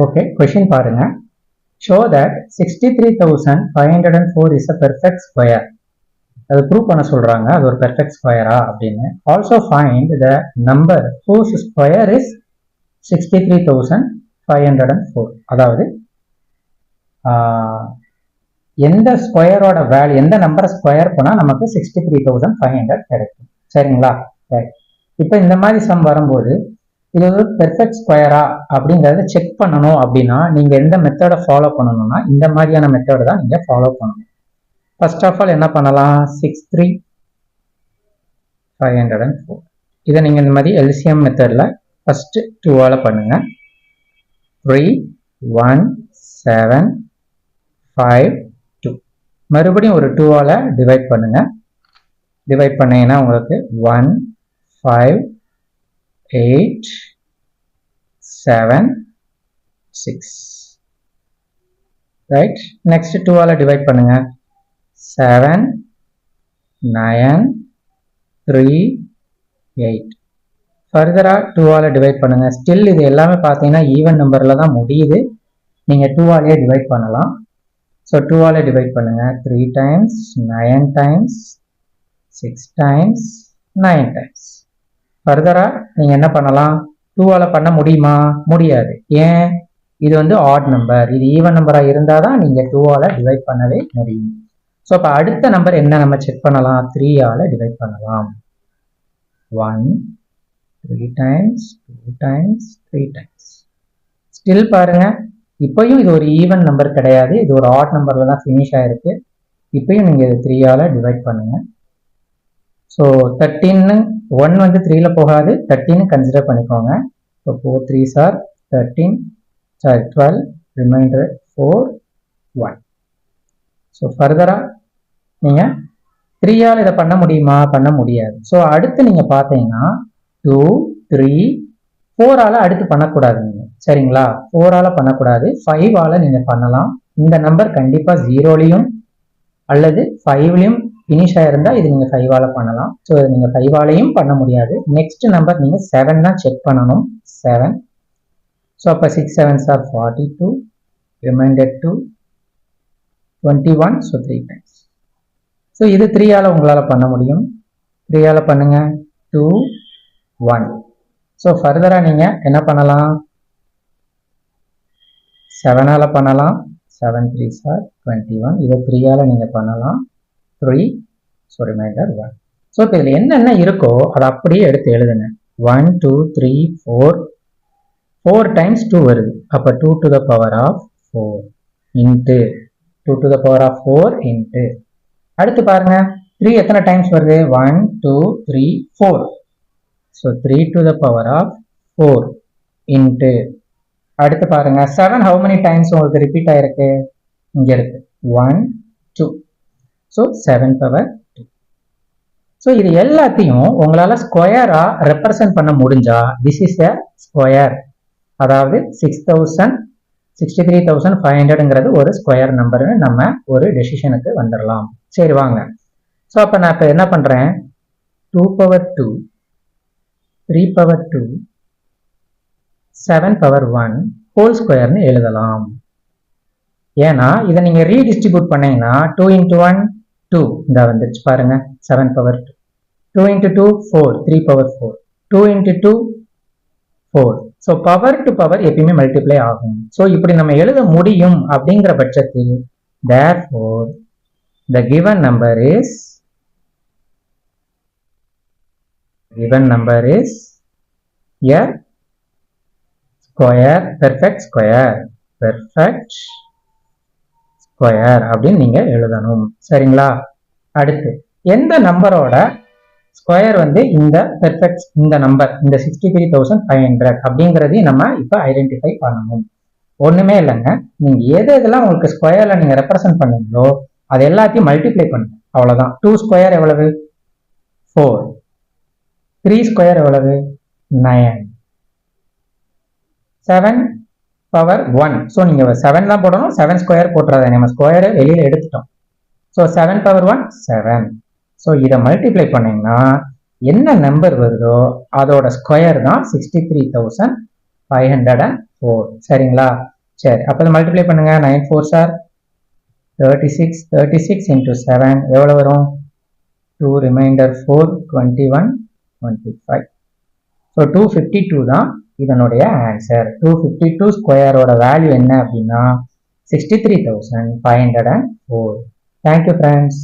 Okay, question பாருங்க. Show that 63,504 is a perfect square. அது prove பண்ண சொல்றாங்க, அது ஒரு பெர்ஃபெக்ட் ஸ்கொயரா அப்படின்னு. Also find the number whose square is 63,504. அதாவது எந்த ஸ்கொயரோட வேல்யூ, எந்த நம்பரை ஸ்கொயர் பண்ணா நமக்கு 63,500 கிடைக்கும். சரிங்களா? இப்போ இந்த மாதிரி சம் வரும்போது இது ஒரு பெர்ஃபெக்ட் ஸ்கொயரா அப்படிங்கறத செக் பண்ணணும் அப்படின்னா நீங்க எந்த மெத்தடை ஃபாலோ பண்ணணும்னா இந்த மாதிரியான மெத்தட் தான் நீங்க ஃபாலோ பண்ணணும். ஃபர்ஸ்ட் ஆஃப் ஆல் என்ன பண்ணலாம்? 63,504 இதை நீங்க இந்த மாதிரி எல்சிஎம் மெத்தட்ல ஃபர்ஸ்ட் 2ஆல பண்ணுங்க. 3 1 7 5 2 மறுபடியும் ஒரு 2ஆல டிவைட் பண்ணுங்க. டிவைட் பண்ணீங்கன்னா உங்களுக்கு 1 5 8 7 6 ரைட். நெக்ஸ்ட் 2ஆல டிவைட் பண்ணுங்க. 7 9 3 8 ஃபர்தரா 2ஆல டிவைட் பண்ணுங்க. ஸ்டில் இது எல்லாமே பார்த்தீங்கன்னா ஈவன் நம்பர்ல தான் முடியுது. நீங்க 2ஆலேயே டிவைட் பண்ணலாம். ஸோ 2ஆல டிவைட் பண்ணுங்க. 3 டைம்ஸ் 9 டைம்ஸ் 6 டைம்ஸ் 9 டைம்ஸ். ஃபர்தரா நீங்க என்ன பண்ணலாம்? 2ஆல பண்ண முடியுமா? முடியாது. ஏன்? இது வந்து ஆட் நம்பர். இது ஈவன் நம்பரா இருந்தாதான் நீங்க 2ஆல டிவைட் பண்ணவே முடியும். ஸோ அப்ப அடுத்த நம்பர் என்ன நம்ம செக் பண்ணலாம்? 3ஆல டிவைட் பண்ணலாம். 1 3 டைம்ஸ் 2 டைம்ஸ் 3 டைம்ஸ். ஸ்டில் பாருங்க, இப்பயும் இது ஒரு ஈவன் நம்பர் கிடையாது, இது ஒரு ஆட் நம்பர்ல தான் ஃபினிஷ் ஆயிருக்கு. இப்பயும் நீங்க இது 3ஆல டிவைட் பண்ணுங்க. ஸோ 13 1 வந்து 3ல போகாது, 13 கன்சிடர் பண்ணிக்கோங்க. So 4 3s are 13 sorry 12 reminder 4 1. So ஃபர்தரா நீங்க 3ஆல இதை பண்ண முடியுமா? பண்ண முடியாது. ஸோ அடுத்து நீங்க பார்த்தீங்கன்னா 2 3 4ஆல அடுத்து பண்ணக்கூடாது நீங்க. சரிங்களா? 4ஆல பண்ணக்கூடாது, 5ஆல நீங்க பண்ணலாம். இந்த நம்பர் கண்டிப்பா 0லயும் அல்லது 5லயும் ஃபினிஷ் ஆயிருந்தா இது நீங்க 5ஆல பண்ணலாம். ஸோ இது நீங்க 5ஆலையும் பண்ண முடியாது. நெக்ஸ்ட் நம்பர் நீங்க 7 தான் செக் பண்ணணும். 7. ஸோ அப்போ 6 7s are 42 remainder 2 21. So 3 times. So இது 3ஆல உங்களால பண்ண முடியும். 3ஆல பண்ணுங்க. 2 1. ஸோ ஃபர்தரா நீங்க என்ன பண்ணலாம்? 7ஆல பண்ணலாம். 7 3s are 21. இதை 3ஆல நீங்க பண்ணலாம். 3 ஸோ ரிமைண்டர் 1. ஸோ இப்போ இதில் என்னென்ன இருக்கோ அதை அப்படியே எடுத்து எழுதுங்க. 1 2 3 4 4 டைம்ஸ் 2 வருது. அப்போ 2 to the power of 4 into 2 to the power of 4 into அடுத்து பாருங்க 3 எத்தனை டைம்ஸ் வருது? 1 2 3 4. So 3 to the power of 4 into அடுத்து பாருங்க 7 how many times உங்களுக்கு ரிப்பீட் ஆயிருக்கு? இங்க இருக்கு 1 2. So 7 power 2. ஸோ இது எல்லாத்தையும் உங்களால ஸ்கொயரா ரெப்ரசன்ட் பண்ண முடிஞ்சா திஸ் இஸ் எ ஸ்கொயர். அதாவது 63,500ங்கிறது ஒரு ஸ்கொயர் நம்பர்னு நம்ம ஒரு டெசிஷனுக்கு வந்துடலாம். சரி வாங்க. ஸோ அப்போ நான் இப்போ என்ன பண்றேன்? 2 பவர் 2 3 பவர் 2 7 பவர் 1 ஹோல் ஸ்கொயர்னு எழுதலாம். ஏன்னா இதை நீங்க ரீடிஸ்ட்ரிபியூட் பண்ணீங்கன்னா 2 into 1 2 இந்த வந்துருச்சு பாருங்க. 7 power 2 2 into 2 4 3 power 4 2 into 2 4. So power to power எப்பயுமே மல்டிப்ளை ஆகும். ஸோ இப்படி நம்ம எழுத முடியும் அப்படிங்கிற பட்சத்தில் therefore the given number is a square, perfect square அப்படின்னு நீங்க எழுதணும். சரிங்களா? அடுத்து எந்த நம்பரோட ஸ்கொயர் வந்து இந்த பெர்ஃபெக்ட் இந்த நம்பர் இந்த 63,500 அப்படிங்கிறதையும் நம்ம இப்போ ஐடென்டிஃபை பண்ணணும். ஒண்ணுமே இல்லைங்க, நீங்க எதெல்லாம் உங்களுக்கு ஸ்கொயர்ல நீங்க ரெப்ரசன்ட் பண்ணீங்களோ அது எல்லாத்தையும் மல்டிப்ளை பண்ணுங்க. அவ்வளவுதான். 2 ஸ்கொயர் எவ்வளவு? 4. 3 ஸ்கொயர் எவ்வளவு? 9. 7 பவர் 1. ஸோ நீங்க 7 தான் போடணும். 7 ஸ்கொயர் போட்டுறாத, நம்ம ஸ்கொயரை வெளியில எடுத்துட்டோம். So 7 power 1 7. ஸோ இதை மல்டிப்ளை பண்ணீங்கன்னா என்ன நம்பர் வருதோ அதோட ஸ்கொயர் தான் 63,504. 4. சரிங்களா? சரி, அப்போ மல்டிப்ளை பண்ணுங்க. 9 4s are 36. 36 into 7 எவ்வளவு வரும்? 2 remainder 4 21 25. ஸோ 252 தான் இதனுடைய ஆன்சர். 252 ஸ்கொயரோட வேல்யூ என்ன அப்படின்னா 63,504. Thank you friends.